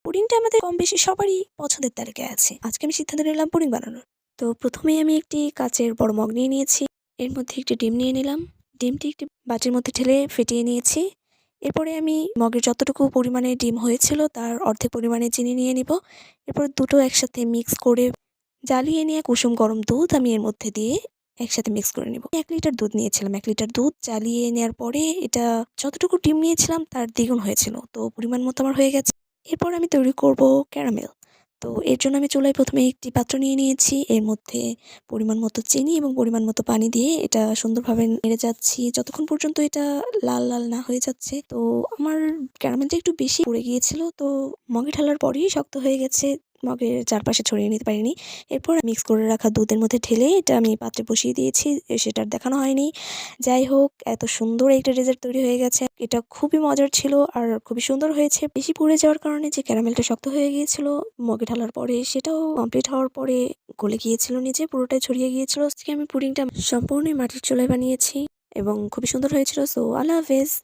পুডিংটা আমাদের কম বেশি সবারই পছন্দের তালিকায় আছে। আজকে আমি সিদ্ধান্ত নিলাম পুডিং বানানোর। তো প্রথমেই আমি একটি কাচের বড় মগ নিয়ে নিয়েছি। এর মধ্যে একটি ডিম নিয়ে নিলাম। ডিমটি একটি বাটির মধ্যে ঢেলে ফেটিয়ে নিয়েছি। এরপরে আমি মগের যতটুকু পরিমাণে ডিম হয়েছিল তার অর্ধেক পরিমাণে চিনি নিয়ে নিব। এরপর দুটো একসাথে মিক্স করে জ্বালিয়ে নিয়ে কুসুম গরম দুধ আমি এর মধ্যে দিয়ে একসাথে মিক্স করে নিব। 1 লিটার দুধ নিয়েছিলাম। 1 লিটার দুধ জ্বালিয়ে নেওয়ার পরে এটা যতটুকু ডিম নিয়েছিলাম তার দ্বিগুণ হয়েছিল। তো পরিমাণ মতো আমার হয়ে গেছে। এরপর আমি তৈরি করব ক্যারামেল। তো এর জন্য আমি চুলায় প্রথমে একটি পাত্র নিয়ে নিয়েছি। এর মধ্যে পরিমাণ মতো চিনি এবং পরিমাণ মতো পানি দিয়ে এটা সুন্দরভাবে নেড়ে যাচ্ছি যতক্ষণ পর্যন্ত এটা লাল লাল না হয়ে যাচ্ছে। তো আমার ক্যারামেলটা একটু বেশি পড়ে গিয়েছিল, তো মগে ঢালার পরেই শক্ত হয়ে গেছে। মগের চারপাশে ছড়িয়ে নিতে পারিনি। এরপর মিক্স করে রাখা দুধের মধ্যে ঢেলে এটা আমি পাত্রে বসিয়ে দিয়েছি। সেটা আর দেখানো হয়নি। যাই হোক, এত সুন্দর একটা ডেজার্ট তৈরি হয়ে গেছে। এটা খুবই মজার ছিল আর খুবই সুন্দর হয়েছে। বেশি পুড়ে যাওয়ার কারণে যে ক্যারামেলটা শক্ত হয়ে গিয়েছিল মগে ঢালার পরে, সেটাও কমপ্লিট হওয়ার পরে গলে গিয়েছিল নিচে, পুরোটাই ছড়িয়ে গিয়েছিল। আজকে আমি পুডিংটা সম্পূর্ণই মাটির চুলায় বানিয়েছি এবং খুবই সুন্দর হয়েছিল। সো আল্লাহ হাফেজ।